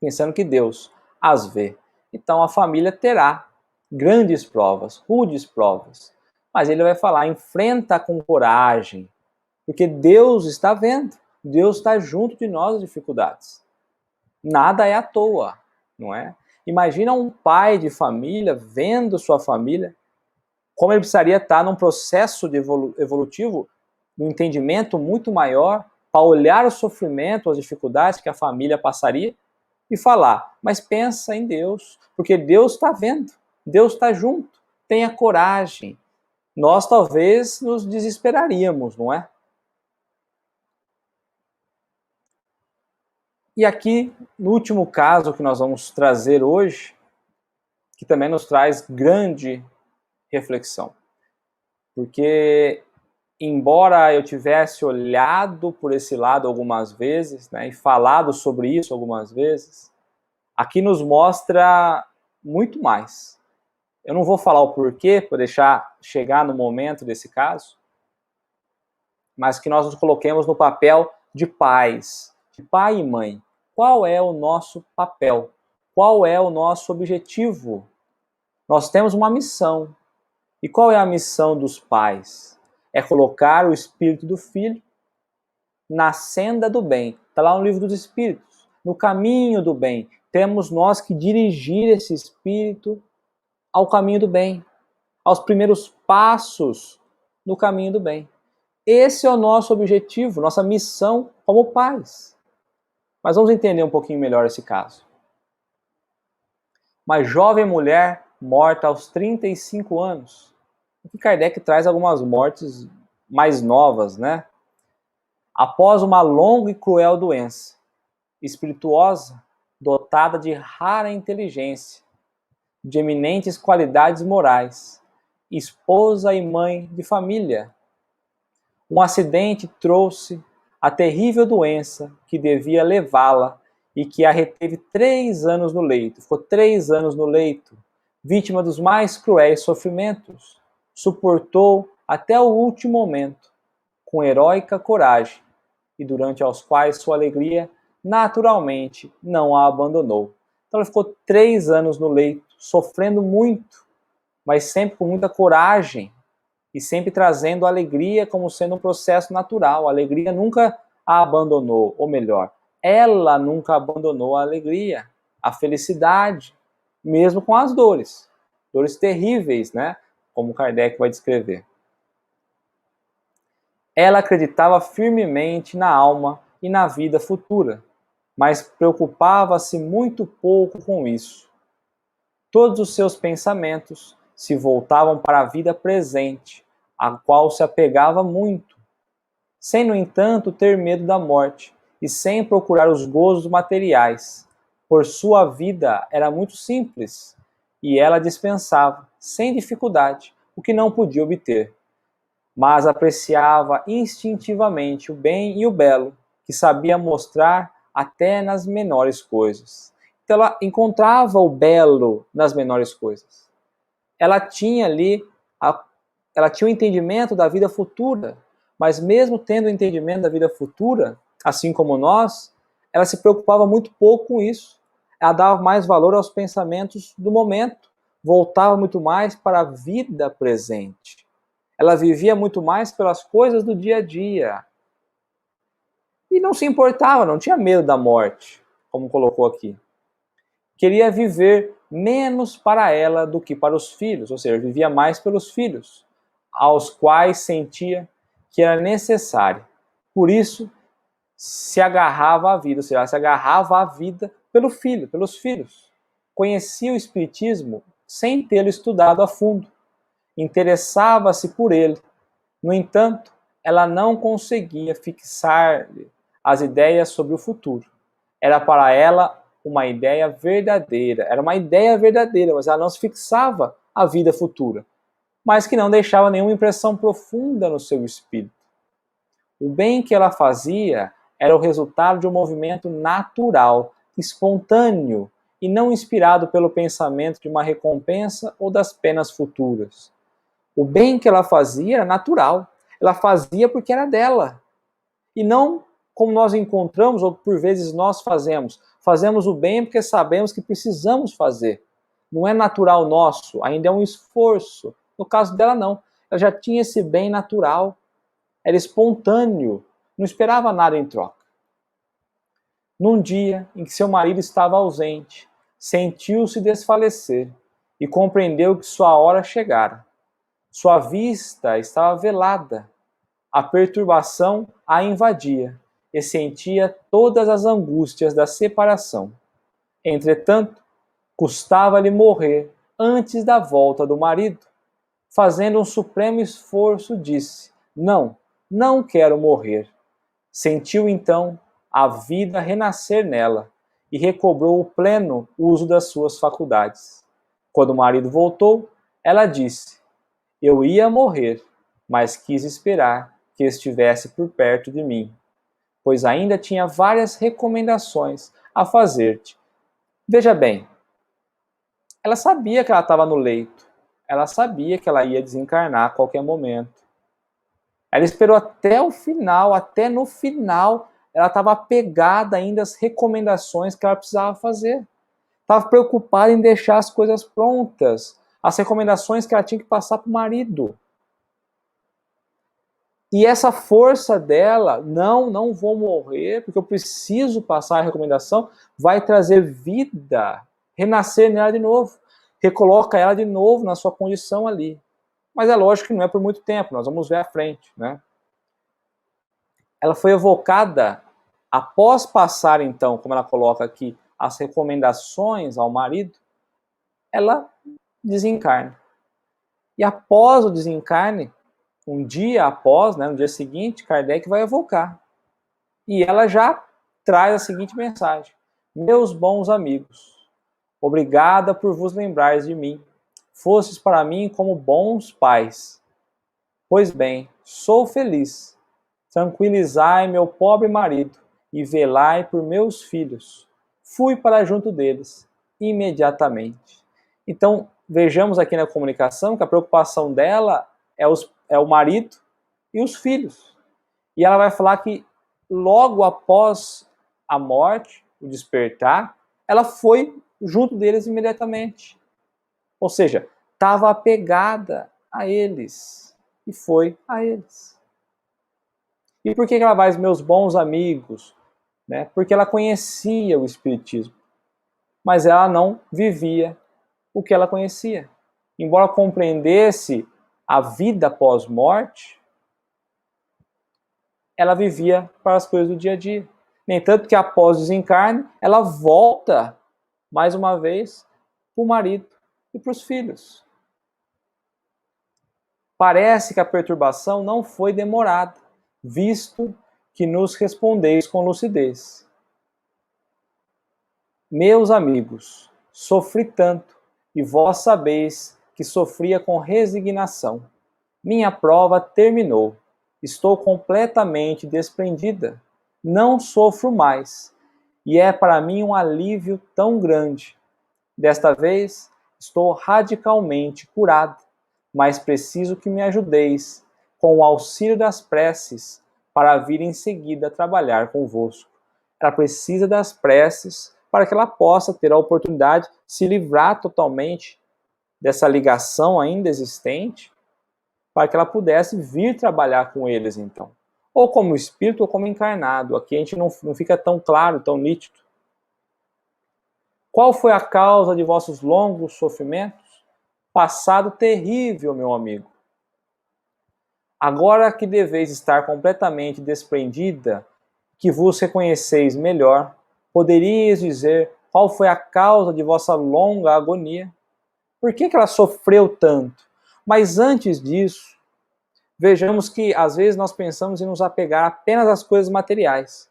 pensando que Deus as vê. Então a família terá grandes provas, rudes provas, mas ele vai falar, enfrenta com coragem, porque Deus está vendo, Deus está junto de nós as dificuldades. Nada é à toa, não é? Imagina um pai de família vendo sua família, como ele precisaria estar num processo de evolutivo, um entendimento muito maior, para olhar o sofrimento, as dificuldades que a família passaria e falar, mas pensa em Deus, porque Deus está vendo, Deus está junto, tenha coragem. Nós talvez nos desesperaríamos, não é? E aqui, no último caso que nós vamos trazer hoje, que também nos traz grande reflexão, porque embora eu tivesse olhado por esse lado algumas vezes, né, e falado sobre isso algumas vezes, aqui nos mostra muito mais. Eu não vou falar o porquê, para deixar chegar no momento desse caso, mas que nós nos coloquemos no papel de pais, de pai e mãe. Qual é o nosso papel? Qual é o nosso objetivo? Nós temos uma missão. E qual é a missão dos pais? É colocar o espírito do filho na senda do bem. Está lá no livro dos Espíritos. No caminho do bem. Temos nós que dirigir esse espírito ao caminho do bem. Aos primeiros passos no caminho do bem. Esse é o nosso objetivo, nossa missão como pais. Mas vamos entender um pouquinho melhor esse caso. Uma jovem mulher morta aos 35 anos. Aqui Kardec traz algumas mortes mais novas, né? Após uma longa e cruel doença, espirituosa, dotada de rara inteligência, de eminentes qualidades morais, esposa e mãe de família. Um acidente trouxe a terrível doença que devia levá-la e que a reteve 3 anos no leito. Ficou 3 anos no leito, vítima dos mais cruéis sofrimentos. Suportou até o último momento, com heróica coragem, e durante os quais sua alegria naturalmente não a abandonou. Então ela ficou 3 anos no leito, sofrendo muito, mas sempre com muita coragem, e sempre trazendo a alegria como sendo um processo natural. A alegria nunca a abandonou, ou melhor, ela nunca abandonou a alegria, a felicidade, mesmo com as dores. Dores terríveis, né? Como Kardec vai descrever. Ela acreditava firmemente na alma e na vida futura, mas preocupava-se muito pouco com isso. Todos os seus pensamentos se voltavam para a vida presente, a qual se apegava muito, sem, no entanto, ter medo da morte e sem procurar os gozos materiais, por sua vida era muito simples e ela dispensava, sem dificuldade, o que não podia obter. Mas apreciava instintivamente o bem e o belo, que sabia mostrar até nas menores coisas. Então ela encontrava o belo nas menores coisas. Ela tinha ali, ela tinha o entendimento da vida futura, mas mesmo tendo o entendimento da vida futura, assim como nós, ela se preocupava muito pouco com isso. Ela dava mais valor aos pensamentos do momento, voltava muito mais para a vida presente. Ela vivia muito mais pelas coisas do dia a dia. E não se importava, não tinha medo da morte, como colocou aqui. Queria viver menos para ela do que para os filhos, ou seja, vivia mais pelos filhos, aos quais sentia que era necessário. Por isso, se agarrava à vida, ou seja, se agarrava à vida pelo filho, pelos filhos. Conhecia o Espiritismo sem tê-lo estudado a fundo. Interessava-se por ele. No entanto, ela não conseguia fixar as ideias sobre o futuro. Era para ela uma ideia verdadeira. Era uma ideia verdadeira, mas ela não se fixava à vida futura, mas que não deixava nenhuma impressão profunda no seu espírito. O bem que ela fazia era o resultado de um movimento natural, espontâneo, e não inspirado pelo pensamento de uma recompensa ou das penas futuras. O bem que ela fazia era natural. Ela fazia porque era dela. E não como nós encontramos, ou por vezes nós fazemos. Fazemos o bem porque sabemos que precisamos fazer. Não é natural nosso, ainda é um esforço. No caso dela, não. Ela já tinha esse bem natural. Era espontâneo. Não esperava nada em troca. Num dia em que seu marido estava ausente, sentiu-se desfalecer e compreendeu que sua hora chegara. Sua vista estava velada. A perturbação a invadia e sentia todas as angústias da separação. Entretanto, custava-lhe morrer antes da volta do marido. Fazendo um supremo esforço, disse: Não, não quero morrer. Sentiu então a vida renascer nela e recobrou o pleno uso das suas faculdades. Quando o marido voltou, ela disse: Eu ia morrer, mas quis esperar que estivesse por perto de mim, pois ainda tinha várias recomendações a fazer-te. Veja bem, ela sabia que ela estava no leito, ela sabia que ela ia desencarnar a qualquer momento. Ela esperou até o final, até no final, ela estava apegada ainda às recomendações que ela precisava fazer. Estava preocupada em deixar as coisas prontas, as recomendações que ela tinha que passar para o marido. E essa força dela, não vou morrer, porque eu preciso passar a recomendação, vai trazer vida, renascer nela de novo. Recoloca ela de novo na sua condição ali. Mas é lógico que não é por muito tempo, nós vamos ver à frente, né? Ela foi evocada após passar, então, como ela coloca aqui, as recomendações ao marido, ela desencarna. E após o desencarne, um dia após, no dia seguinte, Kardec vai evocar. E ela já traz a seguinte mensagem: meus bons amigos, obrigada por vos lembrares de mim. Fostes para mim como bons pais. Pois bem, sou feliz. Tranquilizai meu pobre marido e velai por meus filhos. Fui para junto deles imediatamente. Então, vejamos aqui na comunicação que a preocupação dela é o marido e os filhos. E ela vai falar que logo após a morte, o despertar, ela foi junto deles imediatamente. Ou seja, estava apegada a eles e foi a eles. E por que ela vai, meus bons amigos? Porque ela conhecia o Espiritismo, mas ela não vivia o que ela conhecia. Embora compreendesse a vida pós-morte, ela vivia para as coisas do dia a dia. Nem tanto que após o desencarne, ela volta, mais uma vez, para o marido e para os filhos. Parece que a perturbação não foi demorada, visto que nos respondeis com lucidez. Meus amigos, sofri tanto, e vós sabeis que sofria com resignação. Minha prova terminou. Estou completamente desprendida. Não sofro mais, e é para mim um alívio tão grande. Desta vez, estou radicalmente curada, mas preciso que me ajudeis, com o auxílio das preces, para vir em seguida trabalhar convosco. Ela precisa das preces para que ela possa ter a oportunidade de se livrar totalmente dessa ligação ainda existente, para que ela pudesse vir trabalhar com eles, então. Ou como espírito ou como encarnado. Aqui a gente não fica tão claro, tão nítido. Qual foi a causa de vossos longos sofrimentos? Passado terrível, meu amigo. Agora que deveis estar completamente desprendida, que vos reconheceis melhor, poderíeis dizer qual foi a causa de vossa longa agonia? Por que ela sofreu tanto? Mas antes disso, vejamos que às vezes nós pensamos em nos apegar apenas às coisas materiais.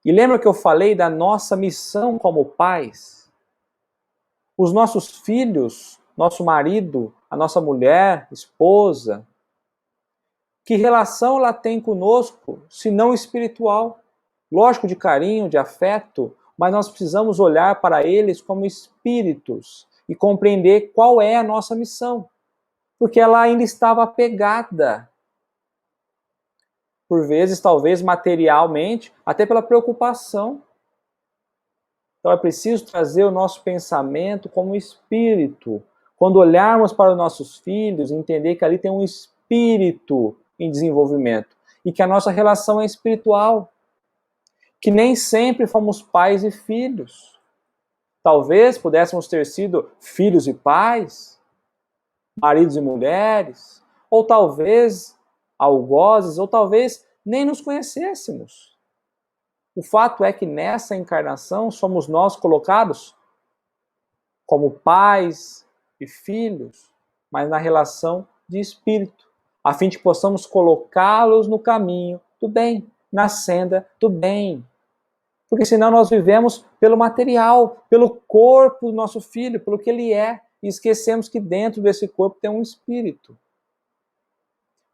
E lembra que eu falei da nossa missão como pais? Os nossos filhos, nosso marido, a nossa mulher, esposa, que relação ela tem conosco, se não espiritual? Lógico, de carinho, de afeto, mas nós precisamos olhar para eles como espíritos e compreender qual é a nossa missão. Porque ela ainda estava apegada, por vezes, talvez materialmente, até pela preocupação. Então é preciso trazer o nosso pensamento como espírito. Quando olharmos para os nossos filhos, entender que ali tem um espírito em desenvolvimento e que a nossa relação é espiritual. Que nem sempre fomos pais e filhos. Talvez pudéssemos ter sido filhos e pais, maridos e mulheres, ou talvez algozes, ou talvez nem nos conhecêssemos. O fato é que nessa encarnação somos nós colocados como pais e filhos, mas na relação de espírito, a fim de que possamos colocá-los no caminho do bem, na senda do bem. Porque senão nós vivemos pelo material, pelo corpo do nosso filho, pelo que ele é, e esquecemos que dentro desse corpo tem um espírito.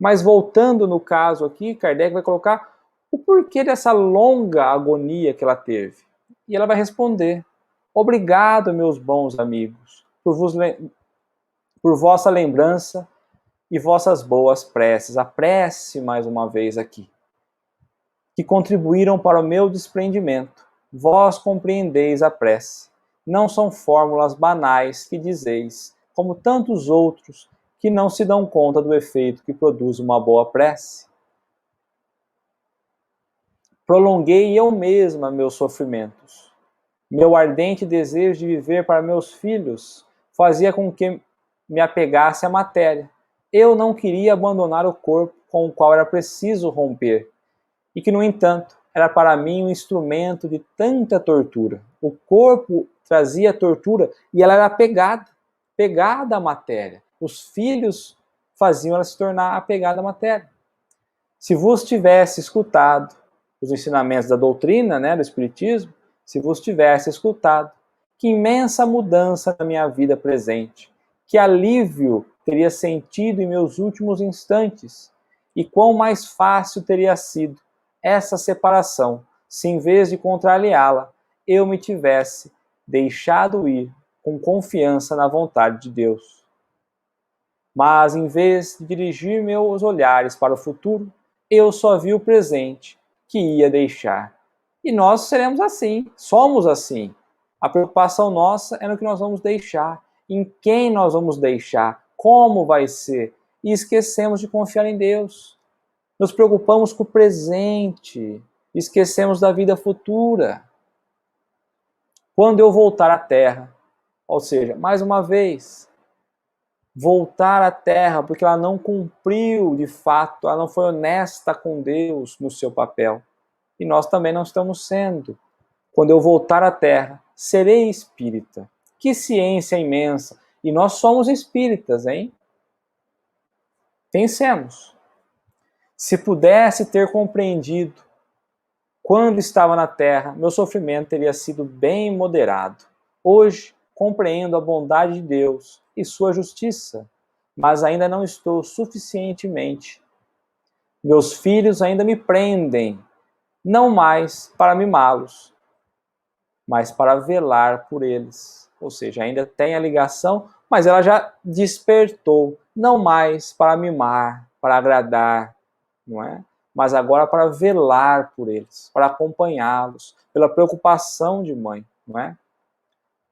Mas voltando no caso aqui, Kardec vai colocar o porquê dessa longa agonia que ela teve. E ela vai responder: obrigado, meus bons amigos, por vossa lembrança e vossas boas preces. A prece, mais uma vez aqui, que contribuíram para o meu desprendimento. Vós compreendeis a prece. Não são fórmulas banais que dizeis, como tantos outros que não se dão conta do efeito que produz uma boa prece. Prolonguei eu mesma meus sofrimentos. Meu ardente desejo de viver para meus filhos fazia com que me apegasse à matéria. Eu não queria abandonar o corpo com o qual era preciso romper, e que, no entanto, era para mim um instrumento de tanta tortura. O corpo trazia tortura e ela era apegada à matéria. Os filhos faziam ela se tornar apegada à matéria. Se vos tivesse escutado os ensinamentos da doutrina, né, do Espiritismo, se vos tivesse escutado, que imensa mudança na minha vida presente, que alívio teria sentido em meus últimos instantes, e quão mais fácil teria sido essa separação, se em vez de contrariá-la, eu me tivesse deixado ir com confiança na vontade de Deus. Mas, em vez de dirigir meus olhares para o futuro, eu só vi o presente que ia deixar. E nós seremos assim, somos assim. A preocupação nossa é no que nós vamos deixar, em quem nós vamos deixar, como vai ser. E esquecemos de confiar em Deus. Nos preocupamos com o presente, esquecemos da vida futura. Quando eu voltar à Terra, ou seja, mais uma vez, voltar à Terra porque ela não cumpriu de fato, ela não foi honesta com Deus no seu papel. E nós também não estamos sendo. Quando eu voltar à Terra, serei espírita. Que ciência imensa! E nós somos espíritas, hein? Pensemos. Se pudesse ter compreendido quando estava na Terra, meu sofrimento teria sido bem moderado. Hoje, compreendo a bondade de Deus e sua justiça, mas ainda não estou suficientemente. Meus filhos ainda me prendem, não mais para mimá-los, mas para velar por eles. Ou seja, ainda tem a ligação, mas ela já despertou, não mais para mimar, para agradar, não é? Mas agora para velar por eles, para acompanhá-los, pela preocupação de mãe, não é?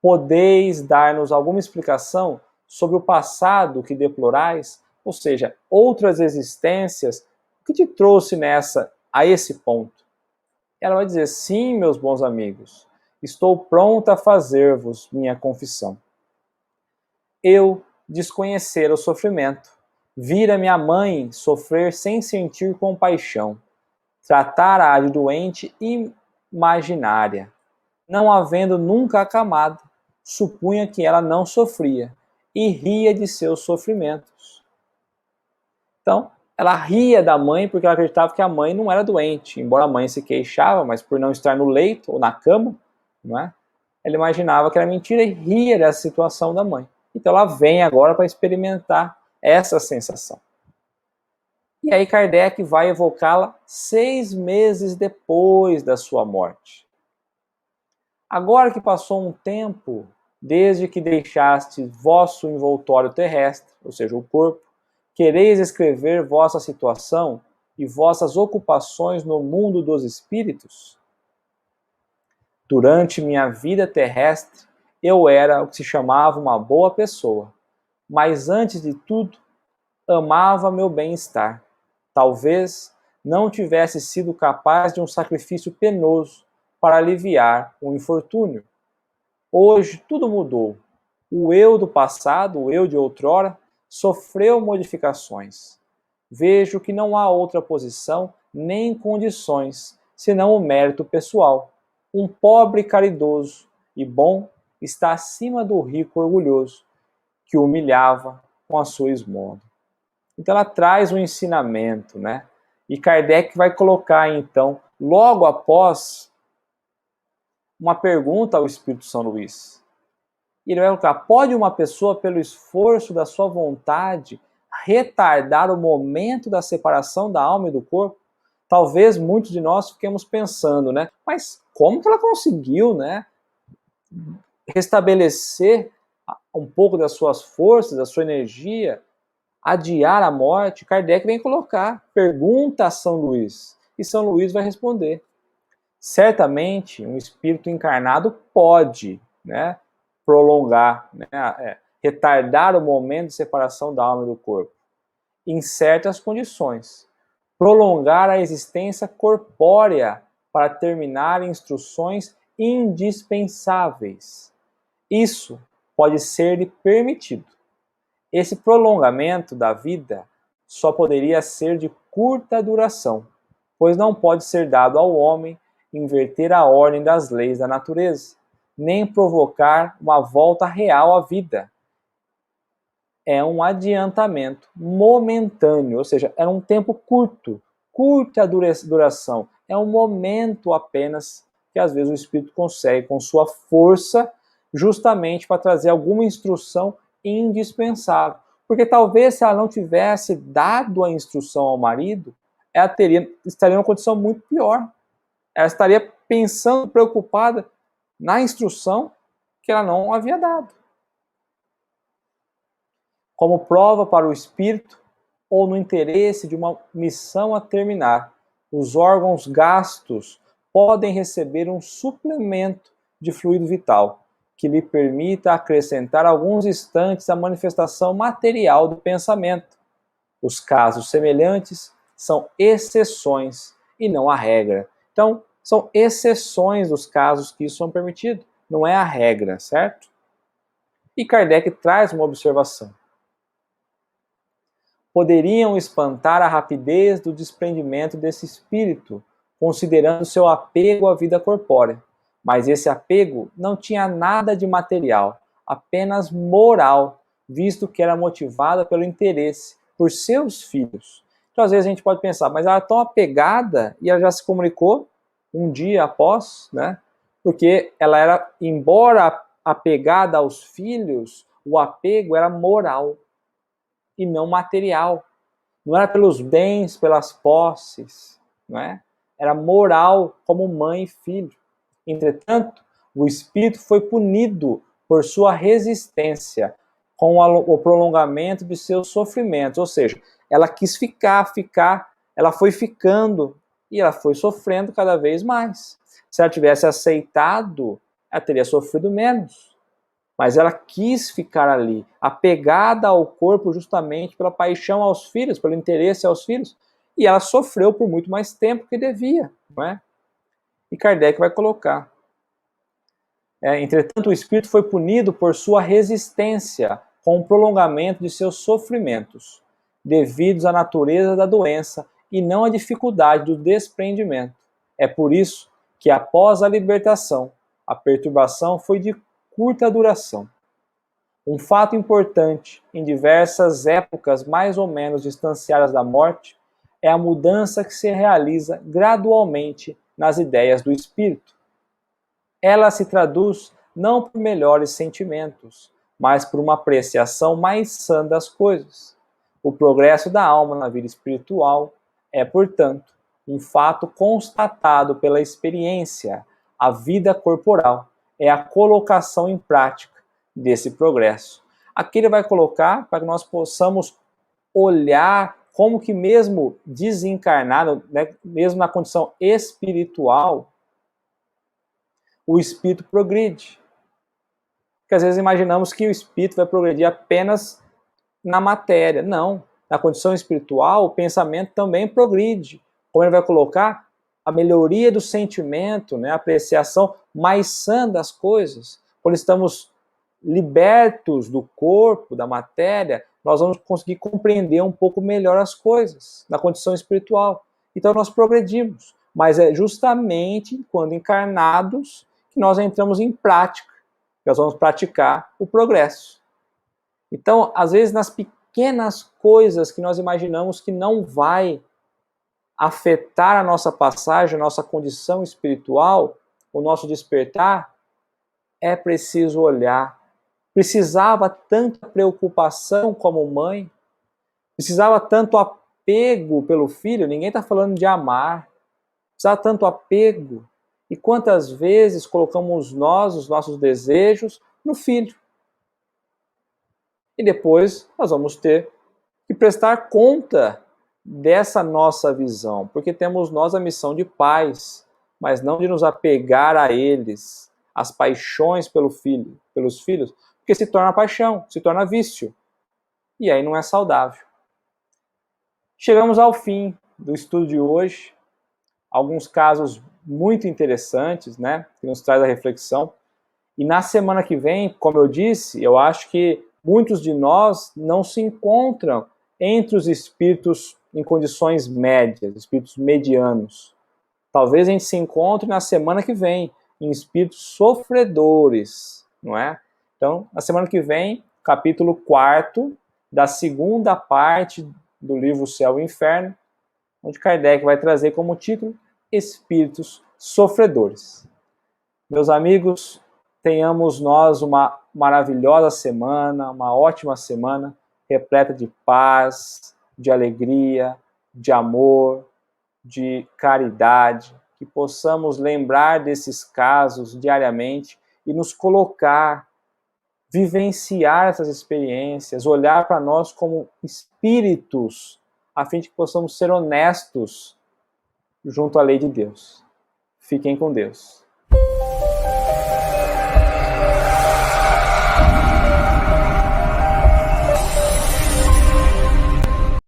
Podeis dar-nos alguma explicação sobre o passado que deplorais? Ou seja, outras existências, o que te trouxe a esse ponto? Ela vai dizer: sim, meus bons amigos, estou pronta a fazer-vos minha confissão. Eu desconhecer o sofrimento, vir a minha mãe sofrer sem sentir compaixão, tratar-a de doente imaginária, não havendo nunca acamado, supunha que ela não sofria e ria de seus sofrimentos. Então, ela ria da mãe porque ela acreditava que a mãe não era doente, embora a mãe se queixava, mas por não estar no leito ou na cama, não é? Ela imaginava que era mentira e ria dessa situação da mãe. Então ela vem agora para experimentar essa sensação. E aí Kardec vai evocá-la 6 meses depois da sua morte. Agora que passou um tempo, desde que deixaste vosso envoltório terrestre, ou seja, o corpo, quereis escrever vossa situação e vossas ocupações no mundo dos espíritos? Durante minha vida terrestre, eu era o que se chamava uma boa pessoa, mas antes de tudo, amava meu bem-estar. Talvez não tivesse sido capaz de um sacrifício penoso para aliviar o infortúnio. Hoje tudo mudou. O eu do passado, o eu de outrora, sofreu modificações. Vejo que não há outra posição nem condições senão o mérito pessoal. Um pobre caridoso e bom está acima do rico orgulhoso, que o humilhava com a sua esmola. Então ela traz um ensinamento, né? E Kardec vai colocar, então, logo após, uma pergunta ao Espírito São Luís. E ele vai colocar: pode uma pessoa, pelo esforço da sua vontade, retardar o momento da separação da alma e do corpo? Talvez muitos de nós fiquemos pensando, né? Mas como que ela conseguiu, né, restabelecer um pouco das suas forças, da sua energia, adiar a morte? Kardec vem colocar, pergunta a São Luís, e São Luís vai responder. Certamente, um espírito encarnado pode, né, prolongar, né, retardar o momento de separação da alma e do corpo, em certas condições. Prolongar a existência corpórea para terminar instruções indispensáveis. Isso pode ser-lhe permitido. Esse prolongamento da vida só poderia ser de curta duração, pois não pode ser dado ao homem inverter a ordem das leis da natureza, nem provocar uma volta real à vida. É um adiantamento momentâneo, ou seja, é um tempo curto, curta duração, é um momento apenas que às vezes o espírito consegue com sua força justamente para trazer alguma instrução indispensável. Porque talvez se ela não tivesse dado a instrução ao marido, ela estaria numa condição muito pior. Ela estaria pensando, preocupada na instrução que ela não havia dado. Como prova para o espírito, ou no interesse de uma missão a terminar, os órgãos gastos podem receber um suplemento de fluido vital, que lhe permita acrescentar alguns instantes à manifestação material do pensamento. Os casos semelhantes são exceções e não a regra. Então, são exceções dos casos que isso são permitidos, não é a regra, certo? E Kardec traz uma observação. Poderiam espantar a rapidez do desprendimento desse espírito, considerando seu apego à vida corpórea. Mas esse apego não tinha nada de material, apenas moral, visto que era motivada pelo interesse por seus filhos. Então, às vezes, a gente pode pensar, mas ela é tão apegada e ela já se comunicou um dia após, né? Porque ela era, embora apegada aos filhos, o apego era moral e não material. Não era pelos bens, pelas posses, não é? Era moral como mãe e filho. Entretanto, o espírito foi punido por sua resistência com o prolongamento de seus sofrimentos, ou seja, ela quis ficar, ela foi ficando e ela foi sofrendo cada vez mais. Se ela tivesse aceitado, ela teria sofrido menos. Mas ela quis ficar ali, apegada ao corpo justamente pela paixão aos filhos, pelo interesse aos filhos, e ela sofreu por muito mais tempo que devia, não é? E Kardec vai colocar. Entretanto, o espírito foi punido por sua resistência com o prolongamento de seus sofrimentos, devidos à natureza da doença e não à dificuldade do desprendimento. É por isso que, após a libertação, a perturbação foi de curta duração. Um fato importante em diversas épocas mais ou menos distanciadas da morte é a mudança que se realiza gradualmente nas ideias do espírito. Ela se traduz não por melhores sentimentos, mas por uma apreciação mais sã das coisas. O progresso da alma na vida espiritual é, portanto, um fato constatado pela experiência. A vida corporal é a colocação em prática desse progresso. Aqui ele vai colocar para que nós possamos olhar como que mesmo desencarnado, né, mesmo na condição espiritual, o espírito progride. Porque às vezes imaginamos que o espírito vai progredir apenas na matéria. Não. Na condição espiritual, o pensamento também progride. Como ele vai colocar, a melhoria do sentimento, né, a apreciação mais sã das coisas. Quando estamos libertos do corpo, da matéria, nós vamos conseguir compreender um pouco melhor as coisas na condição espiritual. Então nós progredimos. Mas é justamente quando encarnados que nós entramos em prática. Nós vamos praticar o progresso. Então, às vezes, nas pequenas coisas que nós imaginamos que não vai afetar a nossa passagem, a nossa condição espiritual, o nosso despertar, é preciso olhar. Precisava tanta preocupação como mãe, Precisava tanto apego pelo filho, ninguém está falando de amar. Precisava tanto apego. E quantas vezes colocamos nós, os nossos desejos, no filho? E depois nós vamos ter que prestar conta dessa nossa visão, porque temos nós a missão de pais, mas não de nos apegar a eles, as paixões pelos filhos, porque se torna paixão, se torna vício. E aí não é saudável. Chegamos ao fim do estudo de hoje. Alguns casos muito interessantes, né, que nos traz a reflexão. E na semana que vem, como eu disse, eu acho que muitos de nós não se encontram entre os espíritos em condições médias, espíritos medianos. Talvez a gente se encontre na semana que vem em espíritos sofredores, não é? Então, na semana que vem, capítulo 4 da segunda parte do livro Céu e Inferno, onde Kardec vai trazer como título Espíritos Sofredores. Meus amigos, tenhamos nós uma maravilhosa semana, uma ótima semana, repleta de paz, de alegria, de amor, de caridade, que possamos lembrar desses casos diariamente e nos colocar, vivenciar essas experiências, olhar para nós como espíritos, a fim de que possamos ser honestos junto à lei de Deus. Fiquem com Deus.